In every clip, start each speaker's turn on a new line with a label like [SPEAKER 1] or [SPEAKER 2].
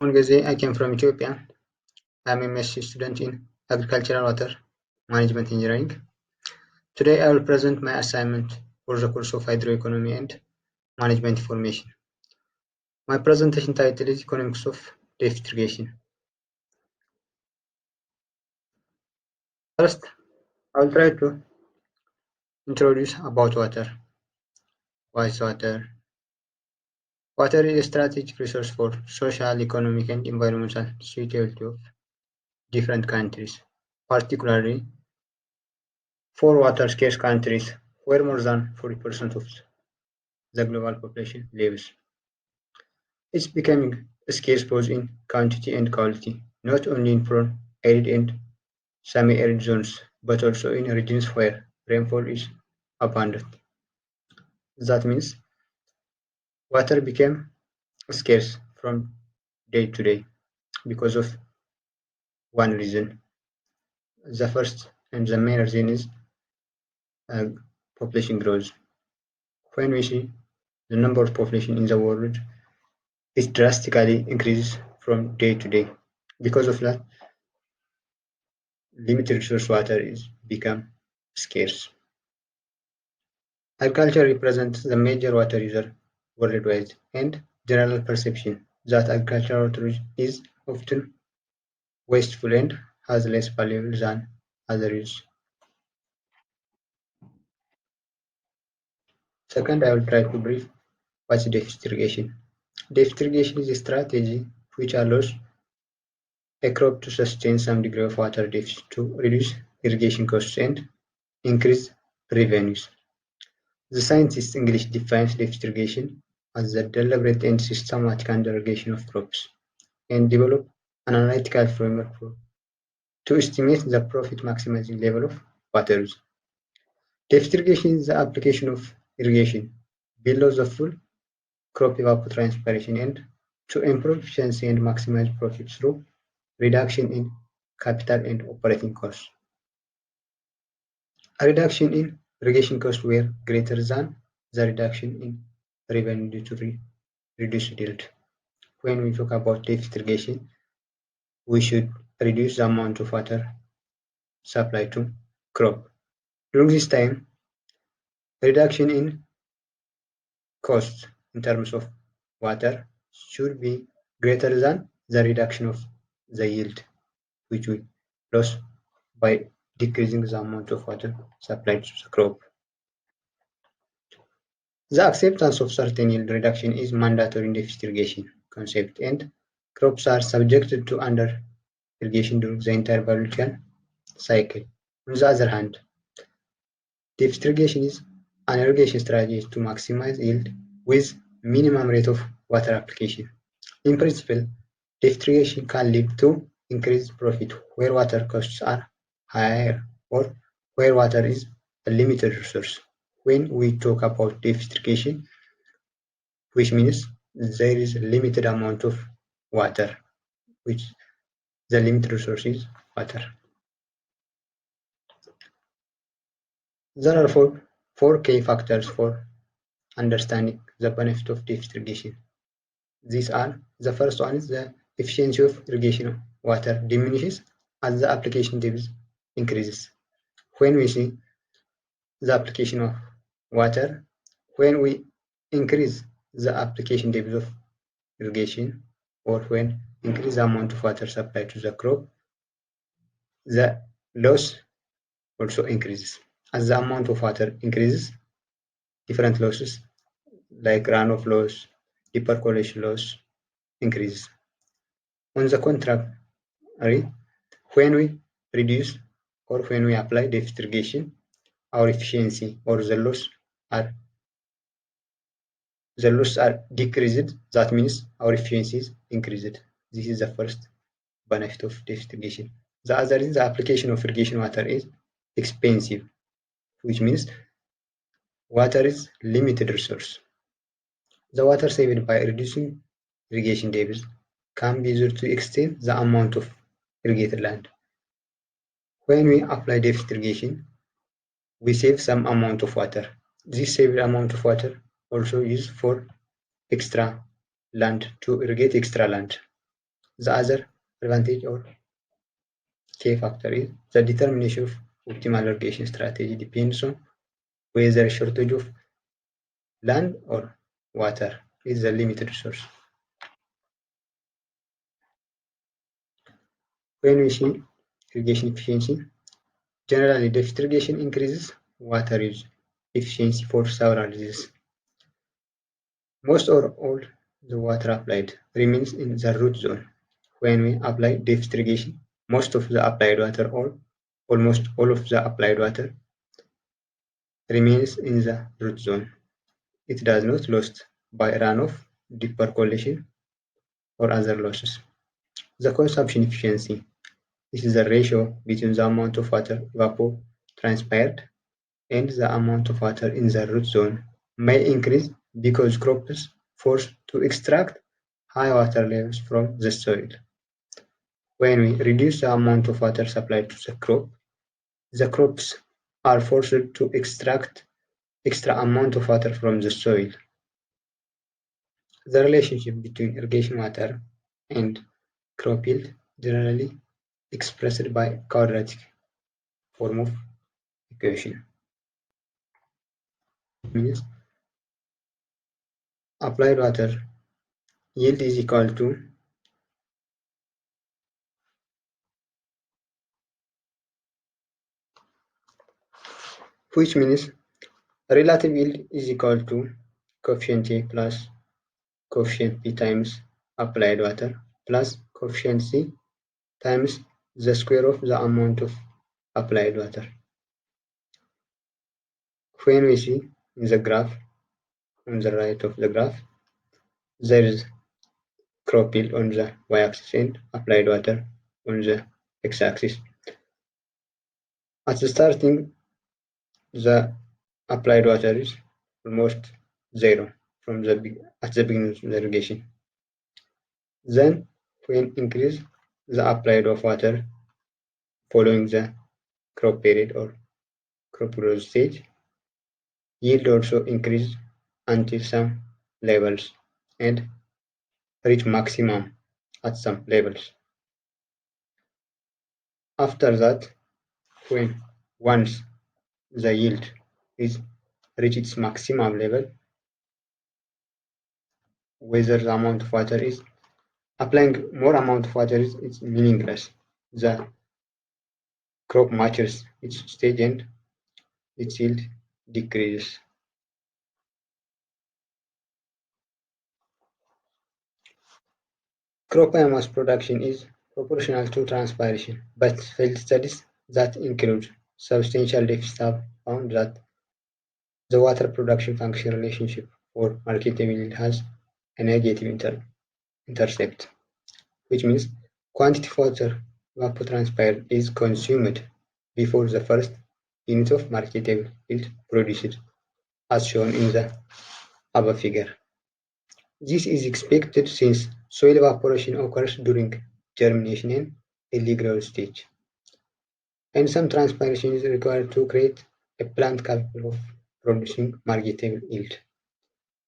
[SPEAKER 1] Mungeze, I came from Ethiopia. I'm a MSc student in Agricultural Water Management Engineering. Today I will present my assignment for the course of Hydroeconomy and Management Information. My presentation title is Economics of Depth Irrigation. First, I will try to introduce about water. Why is water? Water is a strategic resource for social, economic, and environmental suitability of different countries, particularly for water-scarce countries where more than 40% of the global population lives. It's becoming scarce both in quantity and quality, not only in prone, arid and semi-arid zones, but also in regions where rainfall is abundant. That means water became scarce from day to day because of one reason. The first and the main reason is uh, population growth. When we see the number of population in the world, it drastically increases from day to day. Because of that, limited resource water is become scarce. Agriculture represents the major water user worldwide, and general perception that agricultural water is often wasteful and has less value than other uses. Second, I will try to brief what's depth irrigation. Depth irrigation is a strategy which allows a crop to sustain some degree of water depth to reduce irrigation costs and increase revenues. The scientist English defines depth irrigation as the deliberate and systematic irrigation of crops, and develop an analytical framework to estimate the profit maximizing level of water use. Depth irrigation is the application of irrigation below the full crop evapotranspiration and to improve efficiency and maximize profit through reduction in capital and operating costs. A reduction in irrigation costs were greater than the reduction in revenue due to reduced yield. When we talk about depth irrigation, we should reduce the amount of water supplied to crop. During this time, reduction in costs in terms of water should be greater than the reduction of the yield, which we lose by decreasing the amount of water supplied to the crop. The acceptance of certain yield reduction is mandatory in depth irrigation concept, and crops are subjected to under irrigation during the entire biological cycle. On the other hand, depth irrigation is an irrigation strategy to maximize yield with minimum rate of water application. In principle, depth irrigation can lead to increased profit where water costs are higher or where water is a limited resource. When we talk about depth irrigation, which means there is a limited amount of water, which the limited resource is water. There are four key factors for understanding the benefit of depth irrigation. These are: the first one is the efficiency of irrigation water diminishes as the application depth increases. When we see the application of water, when we increase the application depth of irrigation, or when increase the amount of water supplied to the crop, the loss also increases. As the amount of water increases, different losses like runoff loss, percolation loss increases. On the contrary, when we reduce or when we apply depth irrigation, our efficiency or the loss are decreased. That means our efficiency is increased. This is the first benefit of depth irrigation. The other is the application of irrigation water is expensive, which means water is limited resource. The water saved by reducing irrigation depth can be used to extend the amount of irrigated land. When we apply depth irrigation, we save some amount of water. This saved amount of water also used for extra land to irrigate extra land. The other advantage or key factor is the determination of optimal irrigation strategy depends on whether shortage of land or water is a limited resource. When we see irrigation efficiency, generally depth irrigation increases water use efficiency for several reasons. Most or all the water applied remains in the root zone. When we apply depth irrigation, most of the applied water or almost all of the applied water remains in the root zone. It does not lost by runoff, deep percolation, or other losses. The consumption efficiency is the ratio between the amount of water evapotranspired and the amount of water in the root zone may increase because crops forced to extract high water levels from the soil. When we reduce the amount of water supplied to the crops are forced to extract extra amount of water from the soil. The relationship between irrigation water and crop yield generally expressed by quadratic form of equation. Means applied water yield is equal to which means relative yield is equal to coefficient A plus coefficient B times applied water plus coefficient C times the square of the amount of applied water. When we see in the graph on the right of the graph, there is crop yield on the y-axis and applied water on the x-axis. At the starting, the applied water is almost zero at the beginning of the irrigation. Then, when increase the applied of water following the crop period or crop growth stage, yield also increase until some levels and reach maximum at some levels. After that, when once the yield is reach its maximum level, whether the amount of water is applying more amount of water is meaningless. The crop matures its stage and its yield decreases. Crop biomass production is proportional to transpiration, but field studies that include substantial deficits have found that the water production function relationship for marketable yield has a negative intercept, which means quantity of water evapotranspired is consumed before the first unit of marketable yield produced, as shown in the above figure. This is expected since soil evaporation occurs during germination and early growth stage, and some transpiration is required to create a plant capable of producing marketable yield.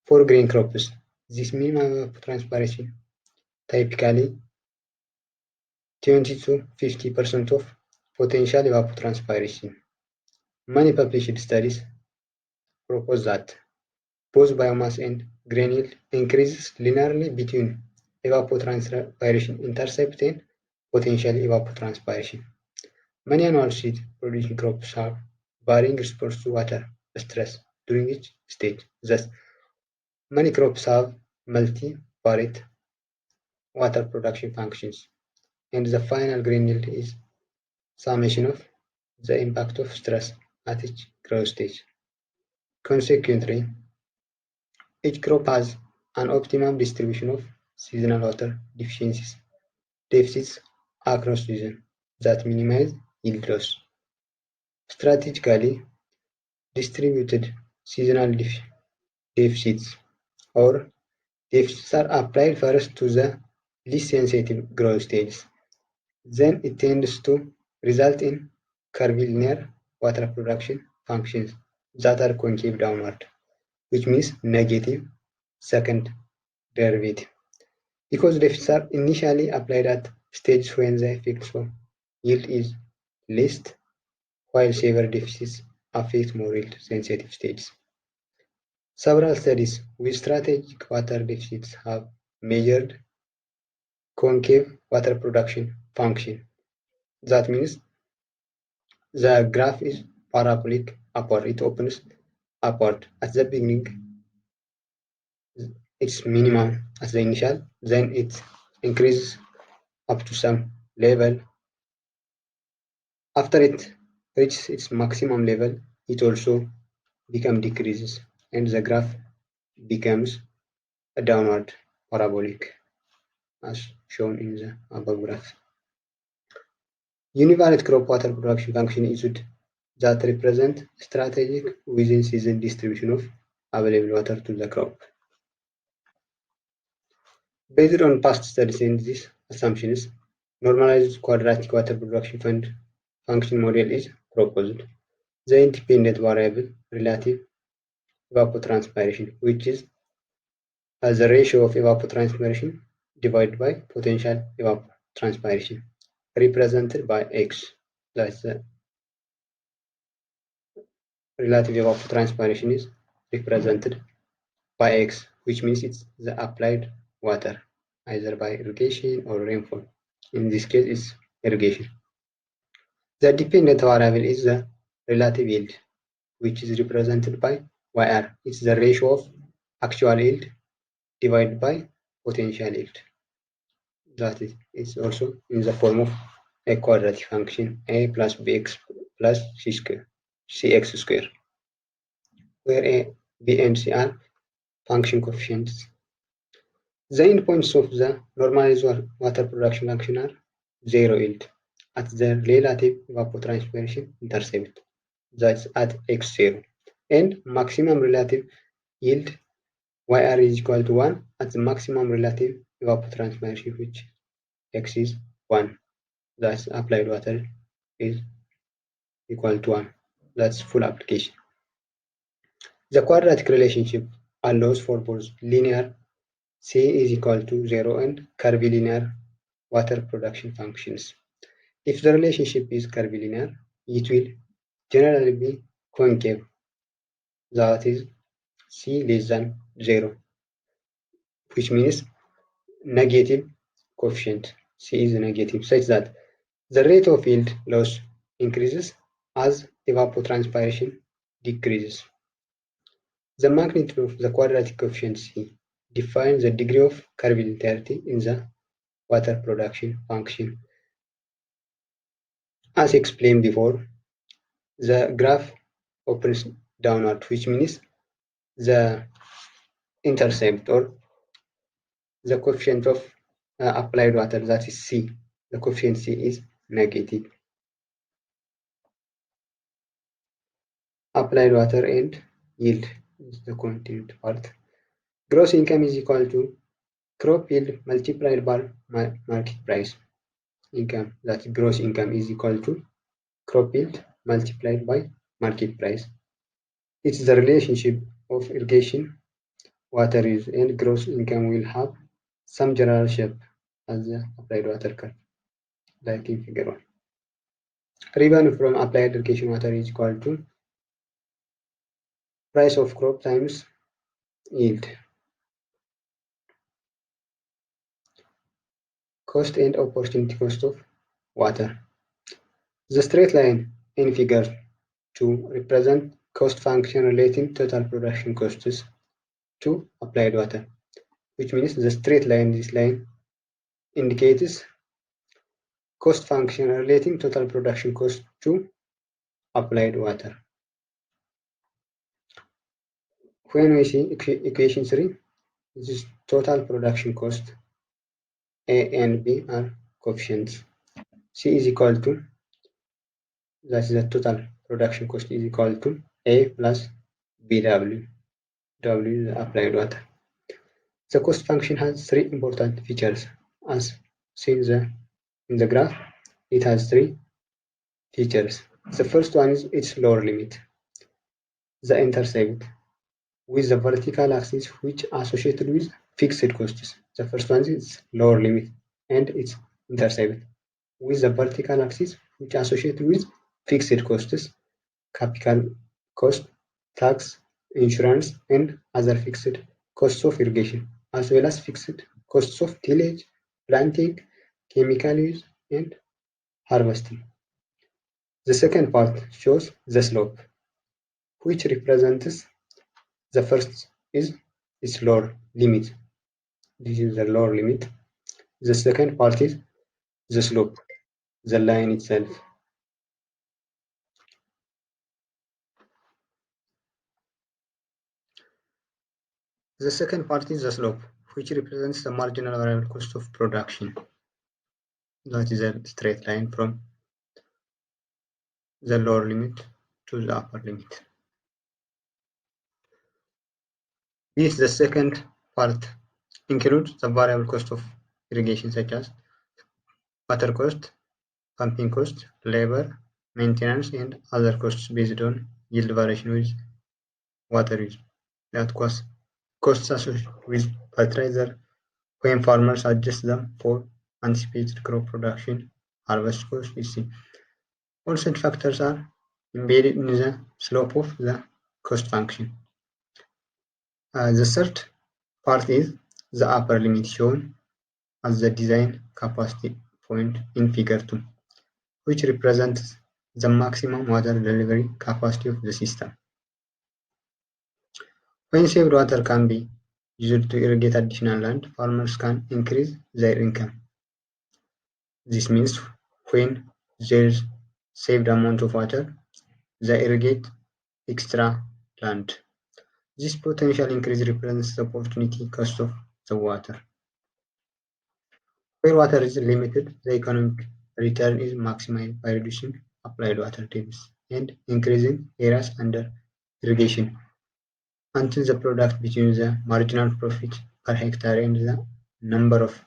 [SPEAKER 1] For grain crops, this minimum evapotranspiration typically 20 to 50% of potential evapotranspiration. Many published studies propose that both biomass and grain yield increases linearly between evapotranspiration intercept and potential evapotranspiration. Many annual seed producing crops have varying response to water stress during each stage. Thus, many crops have multivariate water production functions, and the final grain yield is summation of the impact of stress at each growth stage. Consequently, each crop has an optimum distribution of seasonal water deficits across seasons that minimize yield loss. Strategically distributed seasonal deficits or deficits are applied first to the least sensitive growth stages. Then it tends to result in curvilinear water production functions that are concave downward, which means negative second derivative. because deficits are initially applied at stages when the effect of yield is least, while severe deficits affect more yield-sensitive stages. Several studies with strategic water deficits have measured concave water production function. That means the graph is parabolic upward. It opens upward at the beginning. It's minimum at the initial, then it increases up to some level. After it reaches its maximum level, it also decreases, and the graph becomes a downward parabolic, as shown in the above graph. Univalent crop water production function is that represent strategic within season distribution of available water to the crop. Based on past studies and these assumptions, normalized quadratic water production function model is proposed. The independent variable relative evapotranspiration, which is as the ratio of evapotranspiration divided by potential evapotranspiration, represented by X. That's the relative evapotranspiration is represented by X, which means it's the applied water, either by irrigation or rainfall. In this case, it's irrigation. The dependent variable is the relative yield, which is represented by YR. It's the ratio of actual yield divided by potential yield. That is, it's also in the form of a quadratic function a plus bx plus cx square, where a, b, and c are function coefficients. The endpoints of the normalized water production function are zero yield at the relative evapotranspiration intercept, that's at x0, and maximum relative yield yr is equal to 1 at the maximum relative evapotranspiration, which x is 1. That's applied water is equal to 1. That's full application. The quadratic relationship allows for both linear C is equal to 0 and curvilinear water production functions. If the relationship is curvilinear, it will generally be concave, that is C less than 0, which means negative coefficient. C is negative, such that the rate of yield loss increases as evapotranspiration decreases. The magnitude of the quadratic coefficient C defines the degree of curvilinearity in the water production function. As explained before, the graph opens downward, which means the intercept or the coefficient of applied water, that is C, the coefficient C is negative. Applied water and yield is the content part. Gross income is equal to crop yield multiplied by market price. Income, that gross income, is equal to crop yield multiplied by market price. It's the relationship of irrigation, water use, and gross income will have some general shape as the applied water curve, like in figure 1. Revenue from applied irrigation water is equal to price of crop times yield. Cost and opportunity cost of water. The straight line in figure 2 represent cost function relating total production costs to applied water, which means the straight line, this line, indicates cost function relating total production cost to applied water. When we see equation 3, this is total production cost. A and B are coefficients. C is equal to, that is the total production cost, is equal to A plus BW. W is the applied water. The cost function has three important features. As seen in the graph, it has three features. The first one is its lower limit, the intercept, with the vertical axis which associated with fixed costs. The first one is lower limit and it's intercept with the vertical axis which associated with fixed costs, capital cost, tax, insurance, and other fixed costs of irrigation, as well as fixed costs of tillage, planting, chemical use, and harvesting. The second part shows the slope, which represents the first is its lower limit. This is the lower limit. The second part is the slope, the line itself. The second part is the slope, which represents the marginal variable cost of production. That is a straight line from the lower limit to the upper limit. This, the second part, includes the variable cost of irrigation such as water cost, pumping cost, labor, maintenance, and other costs based on yield variation with water use. That costs associated with fertilizer when farmers adjust them for anticipated crop production, harvest costs, etc. All such factors are embedded in the slope of the cost function. The third part is the upper limit shown as the design capacity point in figure 2, which represents the maximum water delivery capacity of the system. When saved water can be used to irrigate additional land, farmers can increase their income. This means when there is saved amount of water, they irrigate extra land. This potential increase represents the opportunity cost of the water. Where water is limited, the economic return is maximized by reducing applied water depths and increasing areas under irrigation until the product between the marginal profit per hectare and the number of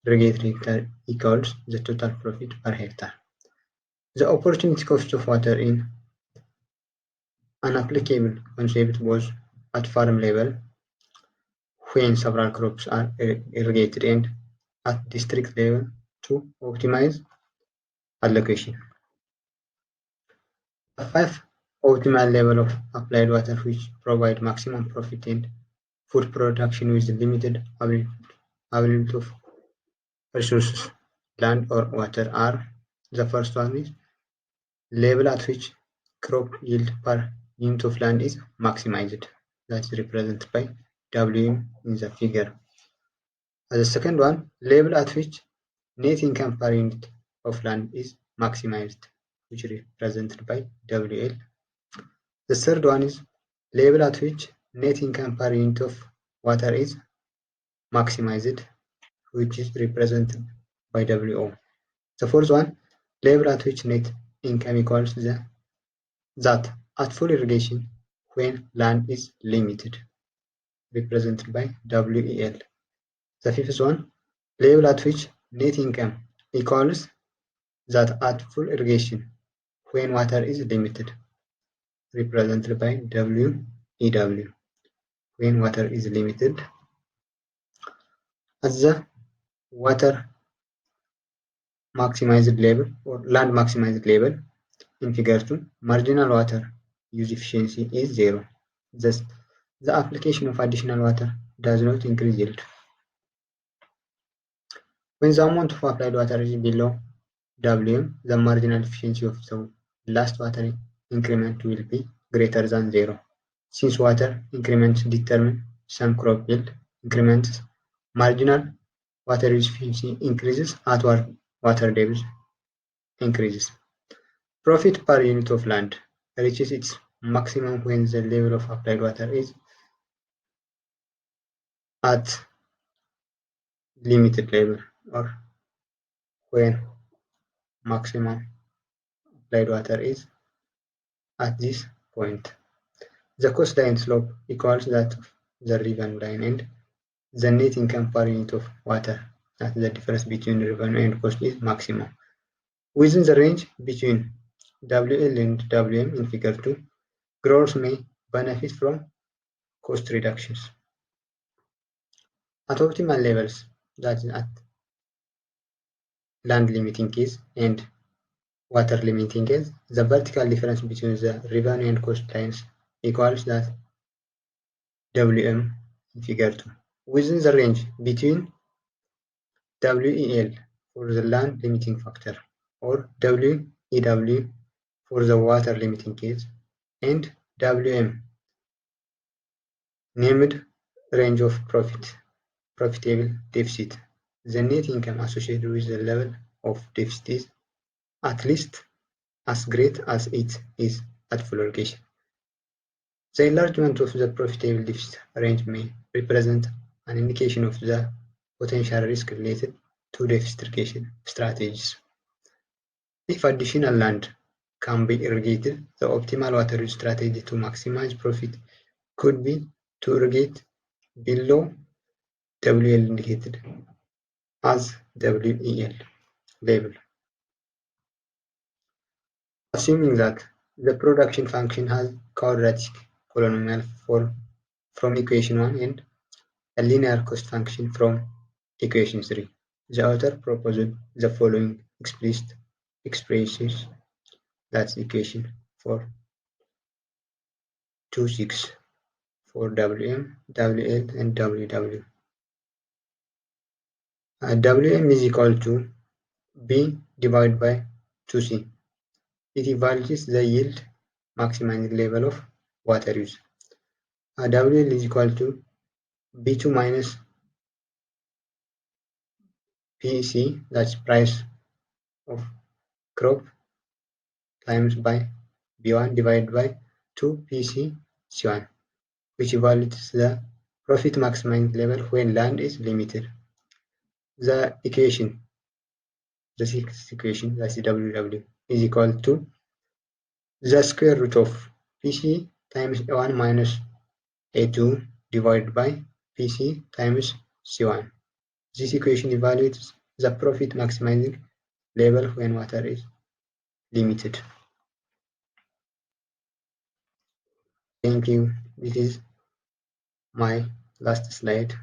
[SPEAKER 1] irrigated hectare equals the total profit per hectare. The opportunity cost of water in an applicable concept was at farm level when several crops are irrigated and at district level to optimize allocation. The five optimal level of applied water which provide maximum profit in food production with limited availability of resources, land or water are: the first one is level at which crop yield per unit of land is maximized. That is represented by WM in the figure. The second one, level at which net income per unit of land is maximized, which is represented by WL. The third one is level at which net income per unit of water is maximized, which is represented by WO. The fourth one, level at which net income equals that at full irrigation when land is limited, represented by WEL. The fifth one, level at which net income equals that at full irrigation when water is limited, represented by WEW. When water is limited, at the water maximized level or land maximized level in figure 2, marginal water use efficiency is 0. Thus, the application of additional water does not increase yield. When the amount of applied water is below Wm, the marginal efficiency of the last water increment will be greater than 0. Since water increments determine some crop yield increments, marginal water use efficiency increases as water depth increases. Profit per unit of land reaches its maximum when the level of applied water is at limited level or when maximum applied water is at this point. The coastline slope equals that of the revenue line and the net income per unit of water, that the difference between revenue and cost, is maximum. Within the range between WL and WM in figure 2, growers may benefit from cost reductions. At optimal levels, that is at land limiting case and water limiting case, the vertical difference between the revenue and cost lines equals that Wm in figure 2. Within the range between WEL for the land limiting factor or WEW for the water limiting case and Wm named range of profitable deficit. The net income associated with the level of deficit is at least as great as it is at full irrigation. The enlargement of the profitable deficit range may represent an indication of the potential risk related to deficit irrigation strategies. If additional land can be irrigated, the optimal water use strategy to maximize profit could be to irrigate below WL indicated as WEL level, assuming that the production function has quadratic polynomial form from equation 1 and a linear cost function from equation 3. The author proposed the following explicit expressions, that's equation 426 for Wm, Wl and Ww. Wm is equal to B divided by 2C. It evaluates the yield maximizing level of water use. WL is equal to B2 minus PEC, that's price of crop, times by B1 divided by 2 PC C1, which evaluates the profit maximizing level when land is limited. The equation, the sixth equation, that's WW, is equal to the square root of PC times A1 minus A2 divided by PC times C1. This equation evaluates the profit maximizing level when water is limited. Thank you. This is my last slide.